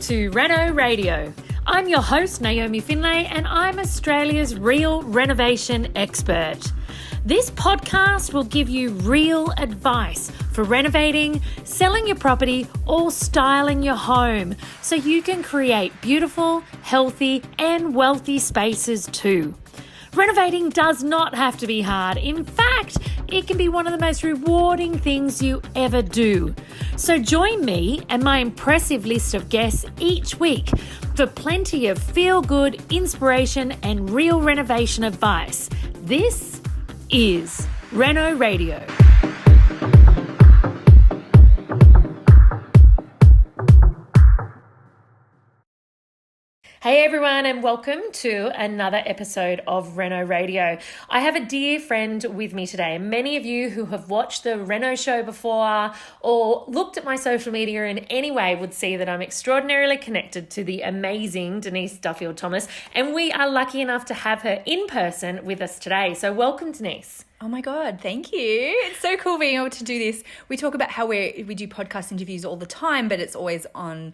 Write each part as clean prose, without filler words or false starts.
to Reno Radio. I'm your host, Naomi Findlay, and I'm Australia's real renovation expert. This podcast will give you real advice for renovating, selling your property, or styling your home so you can create beautiful, healthy, and wealthy spaces too. Renovating does not have to be hard. In fact, it can be one of the most rewarding things you ever do. So join me and my impressive list of guests each week for plenty of feel-good inspiration and real renovation advice. This is Reno Radio. Hey everyone, and welcome to another episode of Reno Radio. I have a dear friend with me today. Many of you who have watched the Reno show before or looked at my social media in any way would see that I'm extraordinarily connected to the amazing Denise Duffield-Thomas, and we are lucky enough to have her in person with us today. So welcome, Denise. Oh my God, thank you. It's so cool being able to do this. We talk about how we do podcast interviews all the time, but it's always on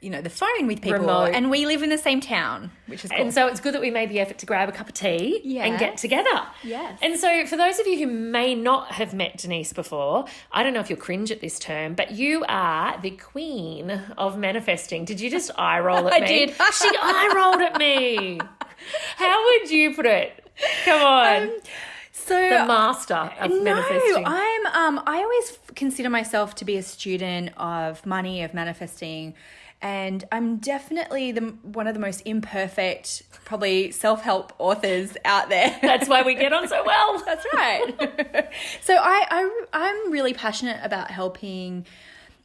the phone with people. Remote. And we live in the same town, which is cool. And so it's good that we made the effort to grab a cup of tea and get together. Yes. And so for those of you who may not have met Denise before, I don't know if you'll cringe at this term, but you are the queen of manifesting. Did you just eye roll at me? I did. She eye rolled at me. How would you put it? Come on. The master of manifesting. I always consider myself to be a student of money, of manifesting. And I'm definitely one of the most imperfect, probably self-help authors out there. That's why we get on so well. That's right. So I'm really passionate about helping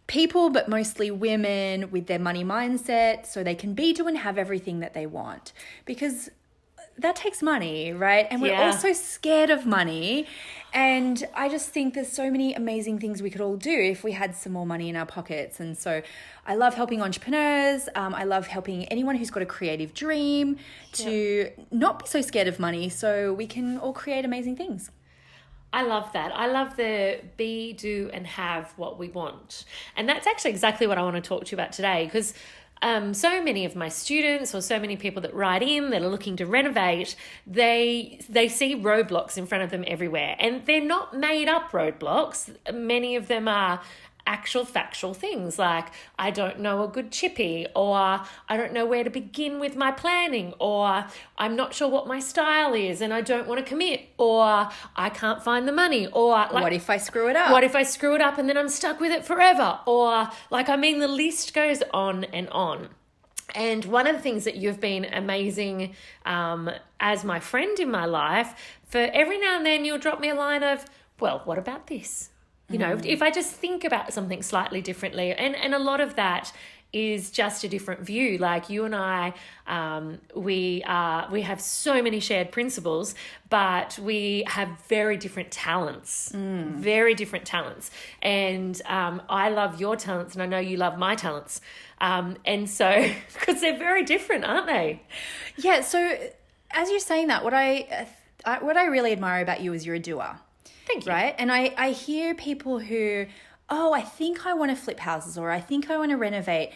people, but mostly women, with their money mindset so they can be, do, and have everything that they want. Because that takes money, right? And we're all so scared of money. And I just think there's so many amazing things we could all do if we had some more money in our pockets. And so I love helping entrepreneurs. I love helping anyone who's got a creative dream to not be so scared of money so we can all create amazing things. I love that. I love the be, do, and have what we want. And that's actually exactly what I want to talk to you about today, because so many of my students, or so many people that write in that are looking to renovate, they see roadblocks in front of them everywhere, and they're not made up roadblocks. Many of them are actual factual things like, I don't know a good chippy, or I don't know where to begin with my planning, or I'm not sure what my style is and I don't want to commit, or I can't find the money, or like, what if I screw it up? What if I screw it up and then I'm stuck with it forever? Or the list goes on and on. And one of the things that you've been amazing as my friend in my life, for every now and then you'll drop me a line of, well, what about this? If I just think about something slightly differently, and a lot of that is just a different view. Like you and I, we have so many shared principles, but we have very different talents, And I love your talents, and I know you love my talents. And so, because they're very different, aren't they? Yeah. So as you're saying that, what I really admire about you is you're a doer. Thank you. Right? And I hear people who, I think I want to flip houses, or I think I want to renovate,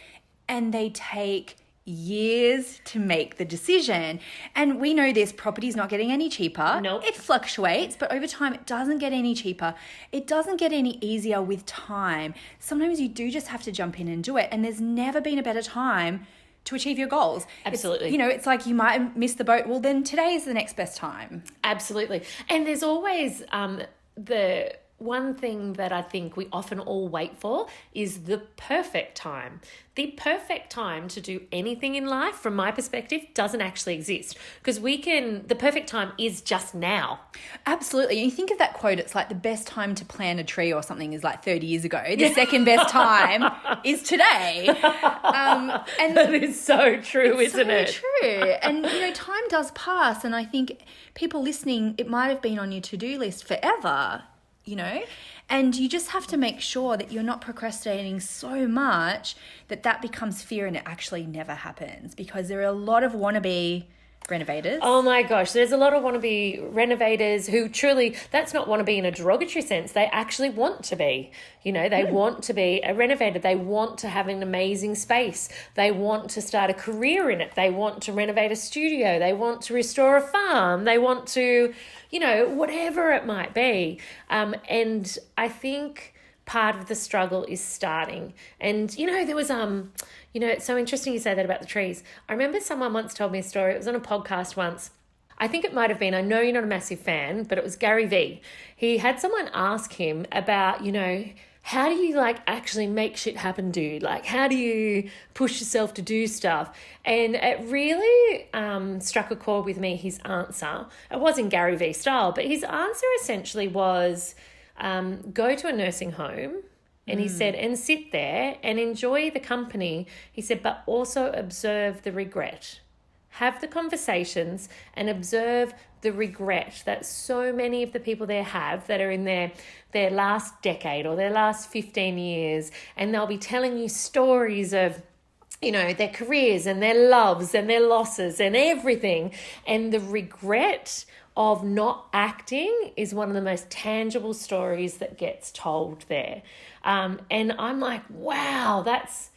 and they take years to make the decision. And we know this, property's not getting any cheaper. Nope. It fluctuates, but over time it doesn't get any cheaper. It doesn't get any easier with time. Sometimes you do just have to jump in and do it. And there's never been a better time to achieve your goals. Absolutely. It's like you might have missed the boat. Well, then today is the next best time. Absolutely. And there's always the one thing that I think we often all wait for is the perfect time. The perfect time to do anything in life, from my perspective, doesn't actually exist, because the perfect time is just now. Absolutely. And you think of that quote, it's like the best time to plant a tree or something is like 30 years ago. The second best time is today. And that is so true, isn't it? It's so true. And, time does pass. And I think people listening, it might have been on your to-do list forever, and you just have to make sure that you're not procrastinating so much that becomes fear and it actually never happens, because there are a lot of wannabe renovators? Oh my gosh, there's a lot of wannabe renovators who truly, that's not wannabe in a derogatory sense. They actually want to be, they want to be a renovator. They want to have an amazing space. They want to start a career in it. They want to renovate a studio. They want to restore a farm. They want to, whatever it might be. And I think part of the struggle is starting. And, there was, it's so interesting you say that about the trees. I remember someone once told me a story. It was on a podcast once. I think it might have been, I know you're not a massive fan, but it was Gary Vee. He had someone ask him about, how do you actually make shit happen, dude? How do you push yourself to do stuff? And it really struck a chord with me, his answer. It wasn't Gary Vee style, but his answer essentially was, go to a nursing home. And he said, and sit there and enjoy the company. He said, but also observe the regret. Have the conversations and observe the regret that so many of the people there have that are in their last decade or their last 15 years. And they'll be telling you stories of, their careers and their loves and their losses and everything. And the regret of not acting is one of the most tangible stories that gets told there. And I'm like, wow, that's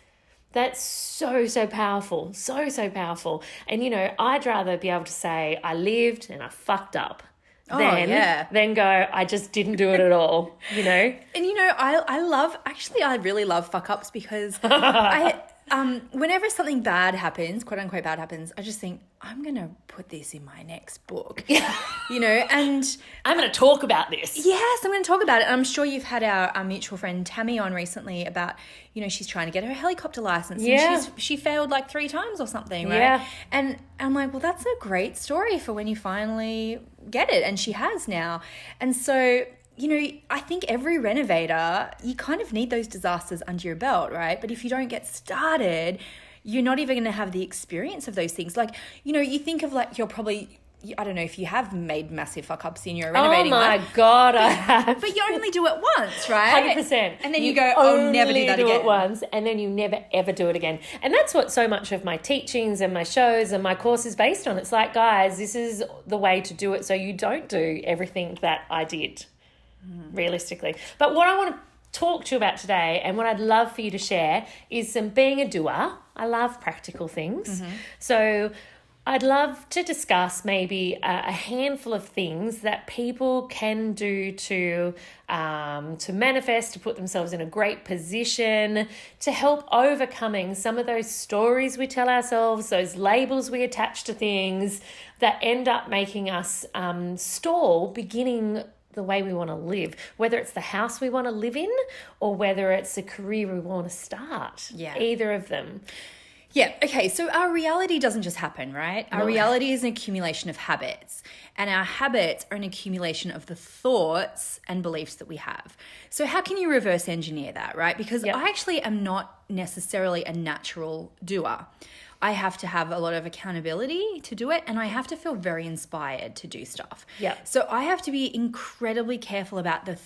so powerful, so powerful. And, I'd rather be able to say I lived and I fucked up than go, I just didn't do it at all, And, I really love fuck ups because whenever something bad happens, quote unquote bad happens, I just think I'm going to put this in my next book, and I'm going to talk about this. Yes, I'm going to talk about it. And I'm sure you've had our mutual friend Tammy on recently about, she's trying to get her helicopter license. Yeah. And she failed 3 times or something, right? Yeah. And I'm like, well, that's a great story for when you finally get it. And she has now. And so, I think every renovator, you kind of need those disasters under your belt, right? But if you don't get started, you're not even going to have the experience of those things. You think of you're probably, I don't know if you have made massive fuck ups in your renovating life. Oh my God, I have. But you only do it once, right? 100%. And then you go, I'll never do that again. You do it once and then you never ever do it again. And that's what so much of my teachings and my shows and my course is based on. It's like, guys, this is the way to do it so you don't do everything that I did. Realistically. But what I want to talk to you about today and what I'd love for you to share is being a doer. I love practical things. So I'd love to discuss maybe a handful of things that people can do to manifest, to put themselves in a great position, to help overcoming some of those stories we tell ourselves, those labels we attach to things that end up making us stall beginning the way we want to live, whether it's the house we want to live in or whether it's a career we want to start. Yeah. Either of them. Yeah. Okay. So our reality doesn't just happen, right? Our reality is an accumulation of habits, and our habits are an accumulation of the thoughts and beliefs that we have. So how can you reverse engineer that, right? Because I actually am not necessarily a natural doer. I have to have a lot of accountability to do it, and I have to feel very inspired to do stuff. Yeah. So I have to be incredibly careful about the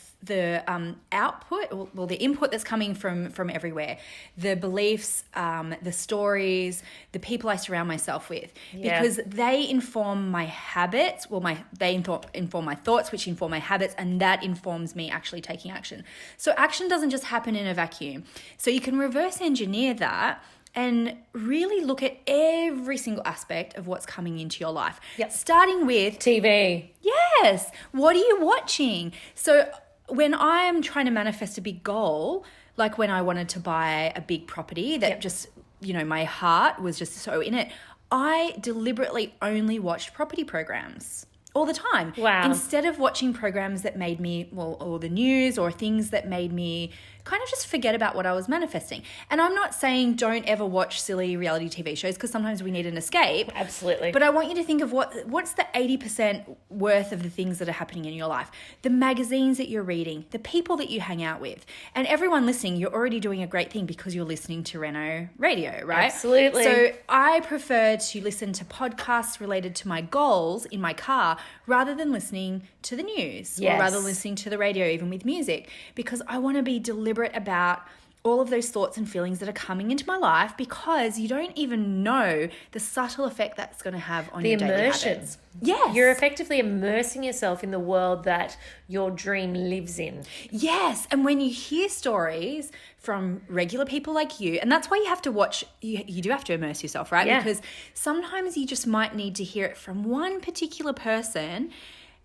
output, well, the input that's coming from everywhere, the beliefs, the stories, the people I surround myself with, because they inform my habits. Well, they inform my thoughts, which inform my habits, and that informs me actually taking action. So action doesn't just happen in a vacuum. So you can reverse engineer that and really look at every single aspect of what's coming into your life. Yep. Starting with TV. Yes. What are you watching? So when I'm trying to manifest a big goal, like when I wanted to buy a big property that just, my heart was just so in it, I deliberately only watched property programs all the time. Wow. Instead of watching programs that made me, or the news or things that made me kind of just forget about what I was manifesting. And I'm not saying don't ever watch silly reality TV shows because sometimes we need an escape. Absolutely. But I want you to think of what's the 80% worth of the things that are happening in your life, the magazines that you're reading, the people that you hang out with. And everyone listening, you're already doing a great thing because you're listening to Reno Radio, right? Absolutely. So I prefer to listen to podcasts related to my goals in my car rather than listening to the news or rather than listening to the radio, even with music, because I want to be deliberate about all of those thoughts and feelings that are coming into my life, because you don't even know the subtle effect that's going to have on your daily habits. Yes. You're effectively immersing yourself in the world that your dream lives in. Yes. And when you hear stories from regular people like you, and that's why you have to watch, you do have to immerse yourself, right? Yeah. Because sometimes you just might need to hear it from one particular person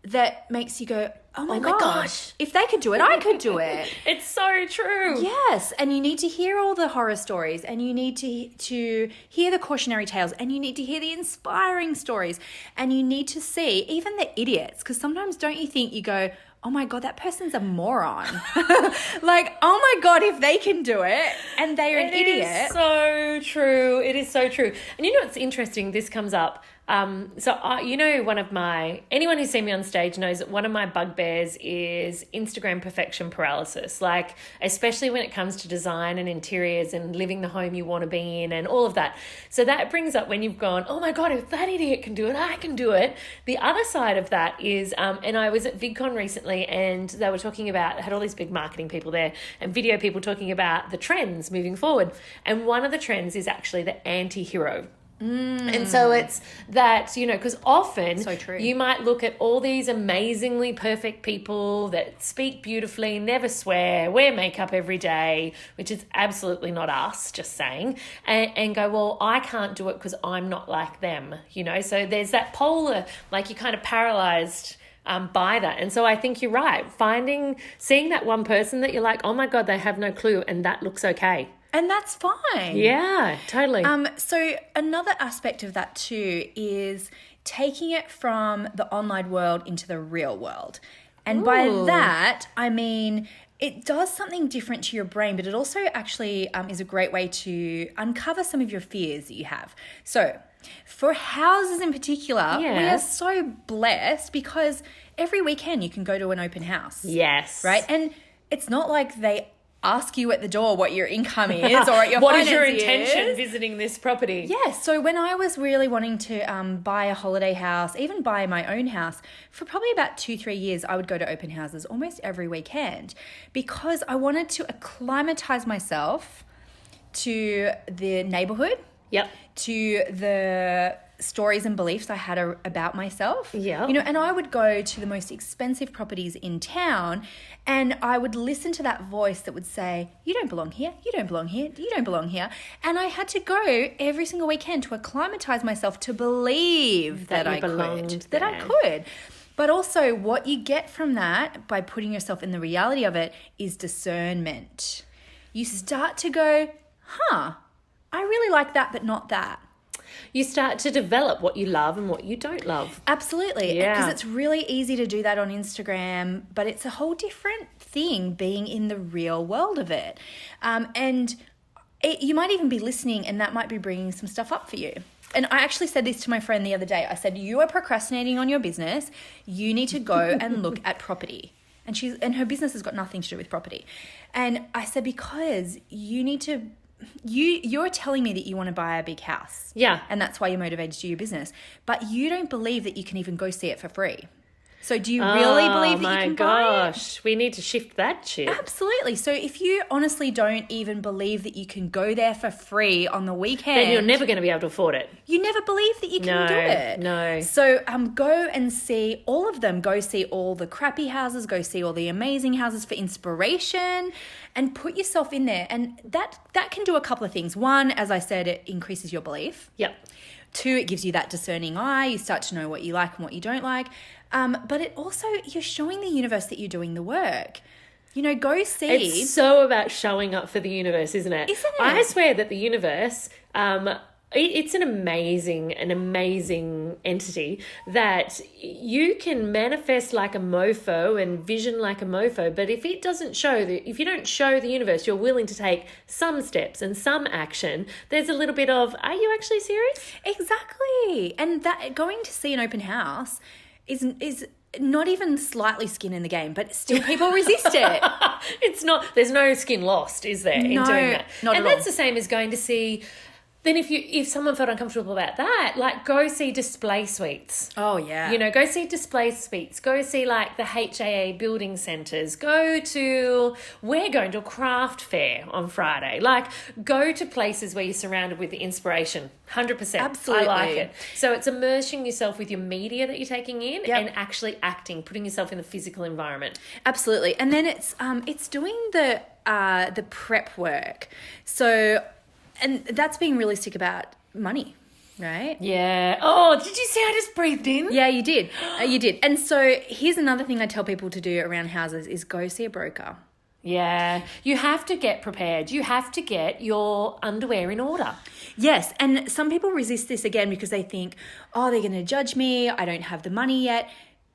that makes you go, oh my gosh, if they could do it, I could do it. It's so true. Yes, and you need to hear all the horror stories, and you need to hear the cautionary tales, and you need to hear the inspiring stories, and you need to see even the idiots, because sometimes don't you think, you go, oh my God, that person's a moron. Like, oh my God, if they can do it and they're an idiot. It is so true. It is so true. And you know what's interesting? This comes up. Anyone who's seen me on stage knows that one of my bugbears is Instagram perfection paralysis, like especially when it comes to design and interiors and living the home you want to be in and all of that. So that brings up when you've gone, oh my God, if that idiot can do it, I can do it. The other side of that is, and I was at VidCon recently and they were talking about, had all these big marketing people there and video people talking about the trends moving forward. And one of the trends is actually the anti-hero. And so it's that, because often so true. You might look at all these amazingly perfect people that speak beautifully, never swear, wear makeup every day, which is absolutely not us, just saying, and go, well, I can't do it because I'm not like them, So there's that polar, like you're kind of paralyzed by that. And so I think you're right. Seeing that one person that you're like, oh my God, they have no clue, and that looks okay. And that's fine. Yeah, totally. So another aspect of that too is taking it from the online world into the real world. And by that, I mean, it does something different to your brain, but it also actually is a great way to uncover some of your fears that you have. So for houses in particular, we are so blessed because every weekend you can go to an open house. Yes. Right? And it's not like they ask you at the door what your income is or what your what finance is your intention visiting this property? Yes. So when I was really wanting to buy a holiday house, even buy my own house, for probably about 2-3 years, I would go to open houses almost every weekend because I wanted to acclimatize myself to the neighborhood, to the stories and beliefs I had about myself. Yeah. And I would go to the most expensive properties in town and I would listen to that voice that would say, you don't belong here, you don't belong here, you don't belong here. And I had to go every single weekend to acclimatize myself to believe that I could. But also what you get from that by putting yourself in the reality of it is discernment. You start to go, I really like that, but not that. You start to develop what you love and what you don't love. Absolutely. Yeah. Because it's really easy to do that on Instagram, but it's a whole different thing being in the real world of it. You might even be listening and that might be bringing some stuff up for you. And I actually said this to my friend the other day. I said, you are procrastinating on your business. You need to go and look at property. And her business has got nothing to do with property. And I said, because you need to... You're telling me that you want to buy a big house. Yeah. And that's why you're motivated to do your business. But you don't believe that you can even go see it for free. So do you really believe that you can buy it? Oh my gosh, we need to shift that shit. Absolutely. So if you honestly don't even believe that you can go there for free on the weekend, then you're never going to be able to afford it. You never believe that you can do it. No. So go and see all of them. Go see all the crappy houses. Go see all the amazing houses for inspiration and put yourself in there. And that can do a couple of things. One, as I said, it increases your belief. Yep. 2, it gives you that discerning eye. You start to know what you like and what you don't like. But it also, you're showing the universe that you're doing the work. Go see. It's so about showing up for the universe, isn't it? Isn't it? I swear that the universe, it's an amazing entity that you can manifest like a mofo and vision like a mofo. But if it doesn't if you don't show the universe you're willing to take some steps and some action, there's a little bit of, are you actually serious? Exactly. And that going to see an open house is not even slightly skin in the game, but still people resist it. It's not, there's no skin lost, is there, in doing that? Not and at that's all. the same as going to see Then if someone felt uncomfortable about that, like go see display suites. Oh, yeah. You know, go see display suites. Go see like the HAA building centres. We're going to a craft fair on Friday. Like go to places where you're surrounded with the inspiration. 100%. Absolutely. I like it. So it's immersing yourself with your media that you're taking in and actually acting, putting yourself in the physical environment. Absolutely. And then it's doing the prep work. So, and that's being realistic about money, right? Yeah. Oh, did you see I just breathed in? Yeah, you did. You did. And so here's another thing I tell people to do around houses is go see a broker. Yeah. You have to get prepared. You have to get your underwear in order. Yes. And some people resist this again because they think, oh, they're going to judge me. I don't have the money yet.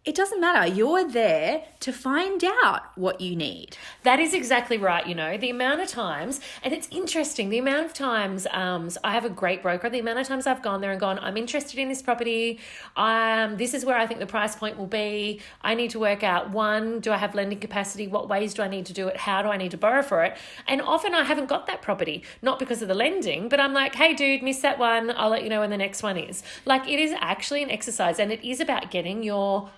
It doesn't matter. You're there to find out what you need. That is exactly right. You know, the amount of times, and it's interesting, the amount of times I have a great broker, the amount of times I've gone there and gone, I'm interested in this property. This is where I think the price point will be. I need to work out, one, do I have lending capacity? What ways do I need to do it? How do I need to borrow for it? And often I haven't got that property, not because of the lending, but I'm like, hey, dude, missed that one. I'll let you know when the next one is. Like it is actually an exercise and it is about getting your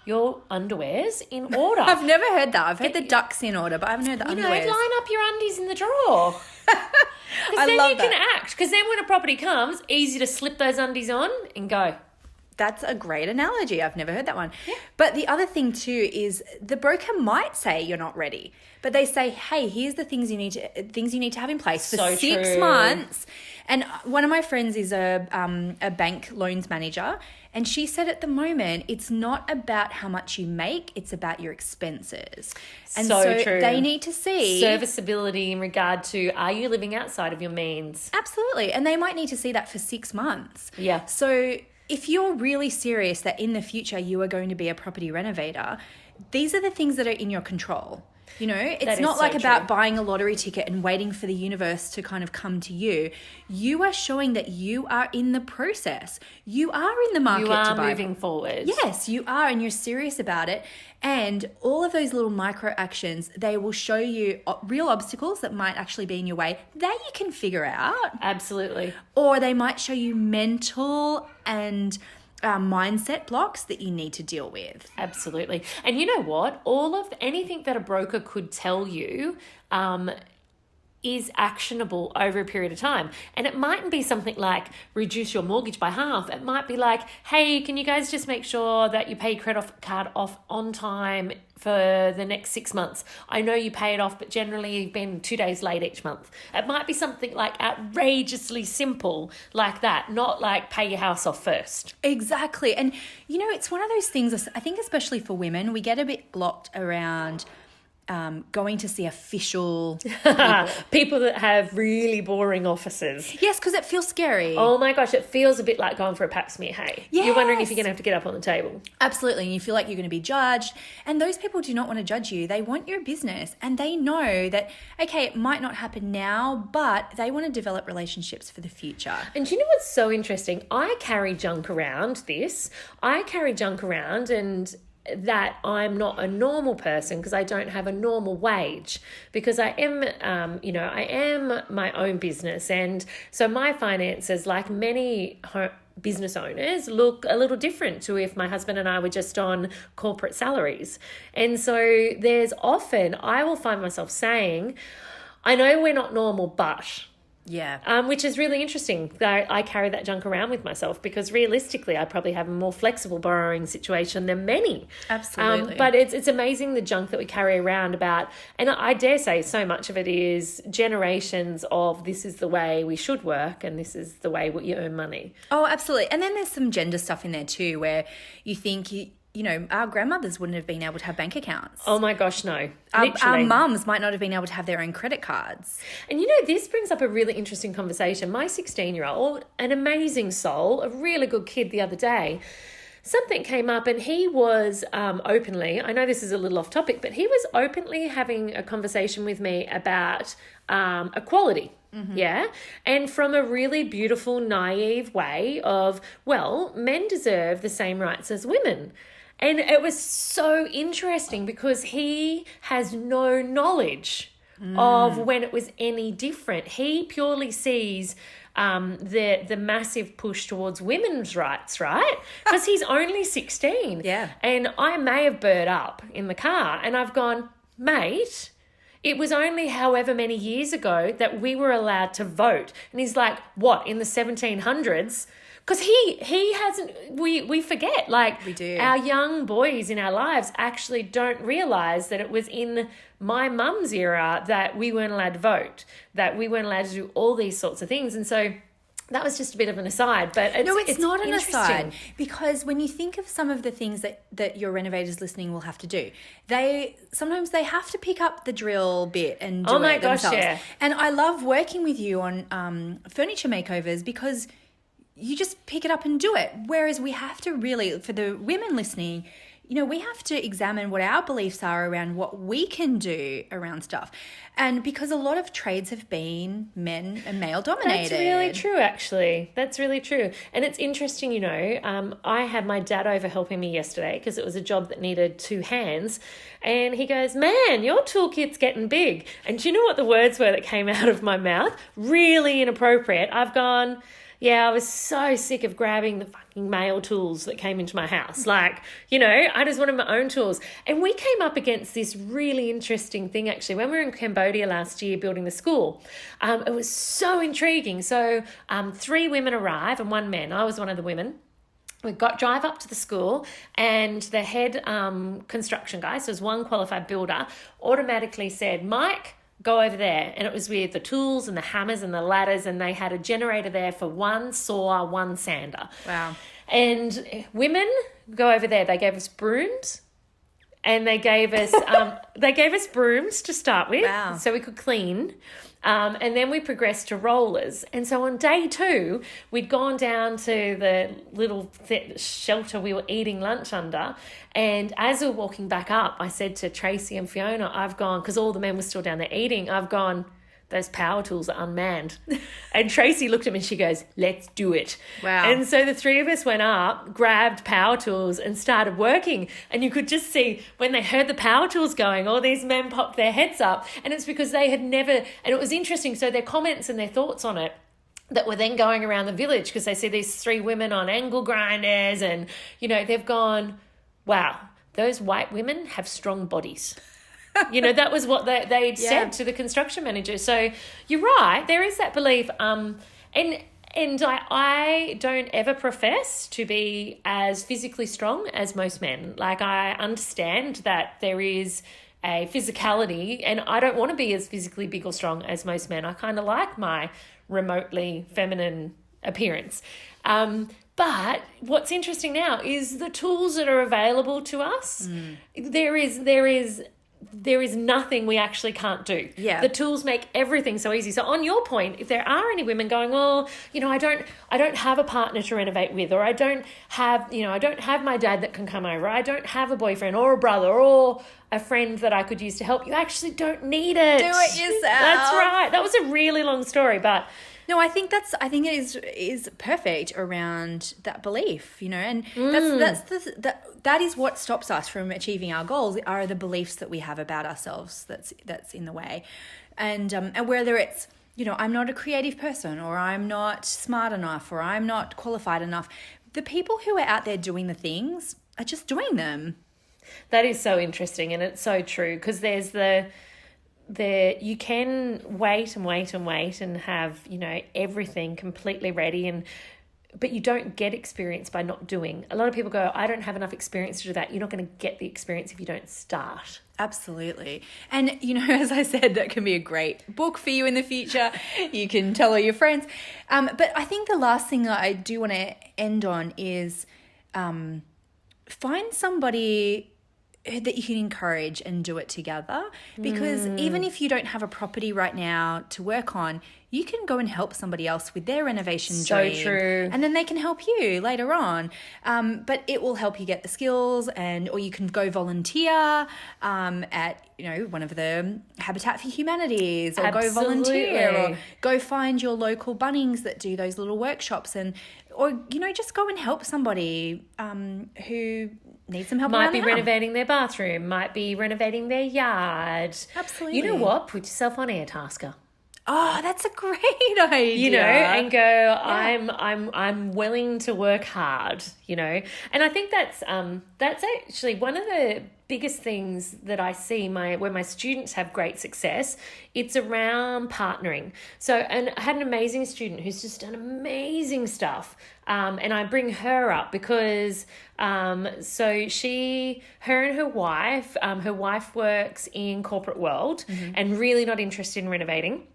underwears in order. I've never heard that. I've heard the ducks in order, but I haven't heard the underwears. Line up your undies in the drawer. I then love you that. can act. Because then when a property comes, easy to slip those undies on and go. That's a great analogy. I've never heard that one. Yeah. But the other thing too is the broker might say you're not ready, but they say, hey, here's the things you need to have in place for 6 months. And one of my friends is a bank loans manager, and she said at the moment it's not about how much you make, it's about your expenses. And so true. They need to see serviceability in regard to, are you living outside of your means? Absolutely. And they might need to see that for 6 months. Yeah. So if you're really serious that in the future you are going to be a property renovator, these are the things that are in your control. You know, it's not like about buying a lottery ticket and waiting for the universe to kind of come to you. You are showing that you are in the process. You are in the market to buy. You are moving forward. Yes, you are, and you're serious about it. And all of those little micro actions, they will show you real obstacles that might actually be in your way that you can figure out. Absolutely. Or they might show you mental and mindset blocks that you need to deal with. Absolutely. And you know what? Anything that a broker could tell you is actionable over a period of time. And it mightn't be something like reduce your mortgage by half. It might be like, hey, can you guys just make sure that you pay your credit card off on time for the next 6 months? I know you pay it off, but generally you've been 2 days late each month. It might be something like outrageously simple like that, not like pay your house off first. Exactly. And, you know, it's one of those things, I think especially for women, we get a bit blocked around going to see official people that have really boring offices. Yes, because it feels scary. Oh my gosh, it feels a bit like going for a pap smear, hey? Yes. You're wondering if you're going to have to get up on the table. Absolutely, and you feel like you're going to be judged. And those people do not want to judge you. They want your business, and they know that, okay, it might not happen now, but they want to develop relationships for the future. And do you know what's so interesting? I carry junk around and that I'm not a normal person because I don't have a normal wage, because I am, I am my own business. And so my finances, like many business owners, look a little different to if my husband and I were just on corporate salaries. And so there's often, I will find myself saying, I know we're not normal, but... Yeah. Which is really interesting that I carry that junk around with myself, because realistically I probably have a more flexible borrowing situation than many. Absolutely. But it's amazing the junk that we carry around about, and I dare say so much of it is generations of this is the way we should work and this is the way you earn money. Oh, absolutely. And then there's some gender stuff in there too, where you think you know, our grandmothers wouldn't have been able to have bank accounts. Oh my gosh, no. Our mums might not have been able to have their own credit cards. And you know, this brings up a really interesting conversation. My 16-year-old, an amazing soul, a really good kid, the other day, something came up and he was openly, I know this is a little off topic, but he was openly having a conversation with me about equality. Mm-hmm. Yeah. And from a really beautiful, naive way of, well, men deserve the same rights as women. And it was so interesting because he has no knowledge of when it was any different. He purely sees the massive push towards women's rights, right? Because he's only 16. Yeah. And I may have burnt up in the car and I've gone, mate, it was only however many years ago that we were allowed to vote. And he's like, what, in the 1700s? Because he hasn't, we forget, like, we do. Our young boys in our lives actually don't realise that it was in my mum's era that we weren't allowed to vote, that we weren't allowed to do all these sorts of things. And so that was just a bit of an aside, but it's not an aside, because when you think of some of the things that your renovators listening will have to do, sometimes they have to pick up the drill bit and do it themselves. Yeah. And I love working with you on furniture makeovers because you just pick it up and do it. Whereas we have to really, for the women listening, we have to examine what our beliefs are around what we can do around stuff. And because a lot of trades have been men and male dominated. That's really true, actually. That's really true. And it's interesting, I had my dad over helping me yesterday because it was a job that needed 2 hands. And he goes, man, your toolkit's getting big. And do you know what the words were that came out of my mouth? Really inappropriate. I've gone, yeah, I was so sick of grabbing the fucking male tools that came into my house. Like, I just wanted my own tools. And we came up against this really interesting thing, actually, when we were in Cambodia last year building the school. It was so intriguing. So 3 women arrive and 1 man. I was one of the women. We drive up to the school and the head construction guy, so it was one qualified builder, automatically said, Mike, go over there. And it was with the tools and the hammers and the ladders, and they had a generator there for 1 saw, 1 sander. Wow. And women, go over there. They gave us brooms, and they gave us brooms to start with. Wow. So we could clean. And then we progressed to rollers. And so on day 2, we'd gone down to the little shelter we were eating lunch under. And as we were walking back up, I said to Tracy and Fiona, I've gone, because all the men were still down there eating, I've gone, those power tools are unmanned. And Tracy looked at me and she goes, let's do it. Wow. And so the 3 of us went up, grabbed power tools and started working. And you could just see when they heard the power tools going, all these men popped their heads up. And it's because they had never, and it was interesting. So their comments and their thoughts on it that were then going around the village, because they see these 3 women on angle grinders and, they've gone, wow, those white women have strong bodies. That was what they'd said to the construction manager. So you're right, there is that belief. And I don't ever profess to be as physically strong as most men. Like, I understand that there is a physicality, and I don't want to be as physically big or strong as most men. I kind of like my remotely feminine appearance. But what's interesting now is the tools that are available to us. There is nothing we actually can't do. Yeah. The tools make everything so easy. So on your point, if there are any women going, well, I don't have a partner to renovate with, or I don't have my dad that can come over. I don't have a boyfriend or a brother or a friend that I could use to help. You actually don't need it. Do it yourself. That's right. That was a really long story, but no, I think it is perfect around that belief, and that is what stops us from achieving our goals, are the beliefs that we have about ourselves that's in the way, and whether it's I'm not a creative person, or I'm not smart enough, or I'm not qualified enough. The people who are out there doing the things are just doing them. That is so interesting, and it's so true, because there's you can wait and have, everything completely ready, but you don't get experience by not doing. A lot of people go, I don't have enough experience to do that. You're not going to get the experience if you don't start. Absolutely. And, as I said, that can be a great book for you in the future. You can tell all your friends. But I think the last thing that I do want to end on is find somebody that you can encourage and do it together, because even if you don't have a property right now to work on, you can go and help somebody else with their renovation dream. So true. And then they can help you later on. But it will help you get the skills, or you can go volunteer at one of the Habitat for Humanities, or Absolutely. go volunteer, or go find your local Bunnings that do those little workshops, or just go and help somebody who needs some help. Might be renovating their bathroom, might be renovating their yard. Absolutely. You know what? Put yourself on Air Tasker. Oh, that's a great idea. You know, and go, I'm willing to work hard, you know. And I think that's actually one of the biggest things that I see when my students have great success. It's around partnering. So, and I had an amazing student who's just done amazing stuff. And I bring her up because, so her and her wife works in corporate world and really not interested in renovating.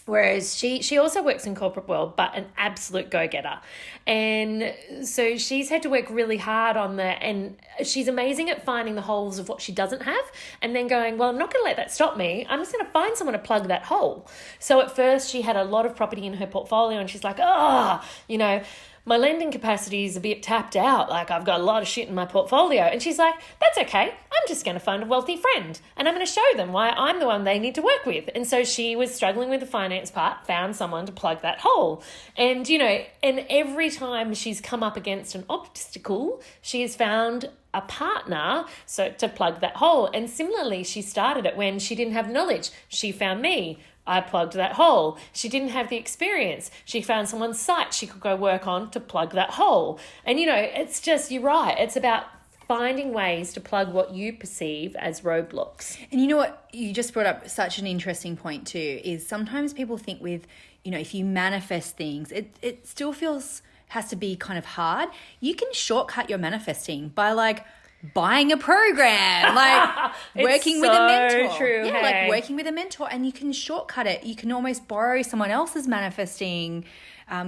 Whereas she also works in corporate world, but an absolute go-getter. And so she's had to work really hard and she's amazing at finding the holes of what she doesn't have and then going, well, I'm not going to let that stop me. I'm just going to find someone to plug that hole. So at first she had a lot of property in her portfolio and she's like, my lending capacity is a bit tapped out. Like, I've got a lot of shit in my portfolio. And she's like, that's okay. I'm just going to find a wealthy friend and I'm going to show them why I'm the one they need to work with. And so she was struggling with the finance part, found someone to plug that hole. And, and every time she's come up against an obstacle, she has found a partner to plug that hole. And similarly, she started it when she didn't have knowledge. She found me. I plugged that hole. She didn't have the experience. She found someone's site she could go work on to plug that hole. And, it's just, you're right. It's about finding ways to plug what you perceive as roadblocks. And you know what? You just brought up such an interesting point too, is sometimes people think with, if you manifest things, it still has to be kind of hard. You can shortcut your manifesting by buying a program, working with a mentor. True, hey. Working with a mentor, and you can shortcut it. You can almost borrow someone else's manifesting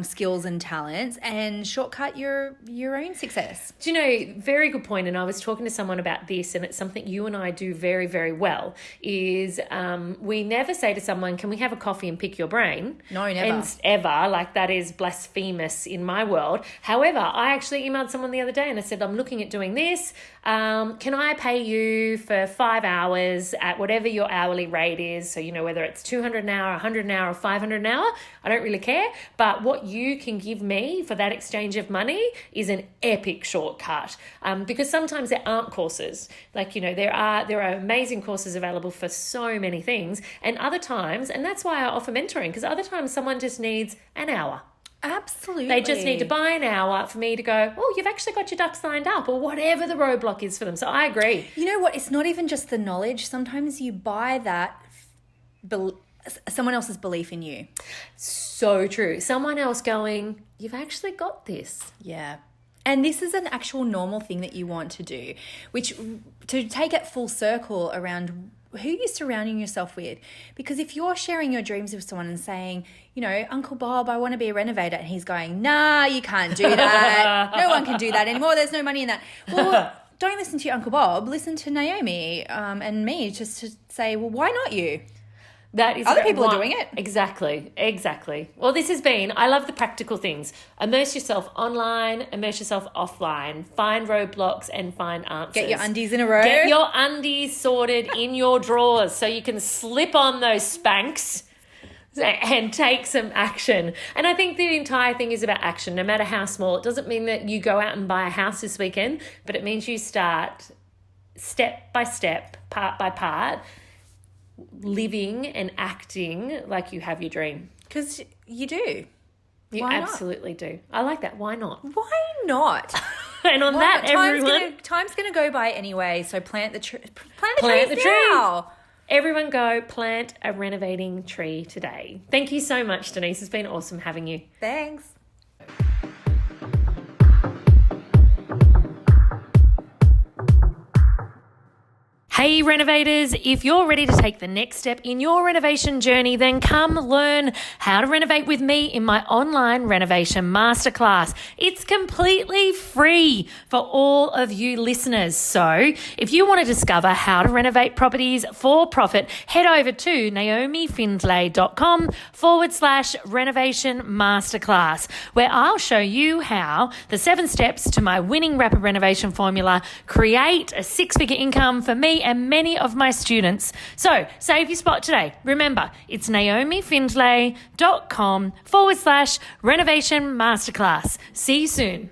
skills and talents and shortcut your own success. Do you know, very good point. And I was talking to someone about this, and it's something you and I do very, very well, is we never say to someone, can we have a coffee and pick your brain? No, never. Ever. That is blasphemous in my world. However, I actually emailed someone the other day and I said, I'm looking at doing this. Can I pay you for 5 hours at whatever your hourly rate is? So, whether it's 200 an hour, 100 an hour, or 500 an hour, I don't really care. But what you can give me for that exchange of money is an epic shortcut. Because sometimes there aren't courses. There are amazing courses available for so many things. And other times, and that's why I offer mentoring, because other times someone just needs an hour. Absolutely. They just need to buy an hour for me to go, oh, you've actually got your ducks lined up, or whatever the roadblock is for them. So I agree. You know what? It's not even just the knowledge. Sometimes you buy that someone else's belief in you. So true. Someone else going, you've actually got this. Yeah. And this is an actual normal thing that you want to do, which to take it full circle around who you're surrounding yourself with. Because if you're sharing your dreams with someone and saying, Uncle Bob, I want to be a renovator, and he's going, nah, you can't do that. No one can do that anymore. There's no money in that. Well, don't listen to your Uncle Bob. Listen to Naomi and me just to say, well, why not you? That is other people are doing it. Exactly. Well, I love the practical things. Immerse yourself online, immerse yourself offline, find roadblocks and find answers. Get your undies in a row. Get your undies sorted in your drawers so you can slip on those Spanx and take some action. And I think the entire thing is about action, no matter how small. It doesn't mean that you go out and buy a house this weekend, but it means you start step by step, part by part, living and acting like you have your dream. Because you do. You absolutely do. I like that. Why not? Why not? And on that, everyone... Time's going to go by anyway, so plant the trees now. Everyone go plant a renovating tree today. Thank you so much, Denise. It's been awesome having you. Thanks. Hey renovators, if you're ready to take the next step in your renovation journey, then come learn how to renovate with me in my online renovation masterclass. It's completely free for all of you listeners. So if you want to discover how to renovate properties for profit, head over to naomifindlay.com/renovation masterclass, where I'll show you how the 7 steps to my winning rapid renovation formula create a 6-figure income for me and many of my students. So save your spot today. Remember, it's naomifindlay.com/renovation masterclass. See you soon.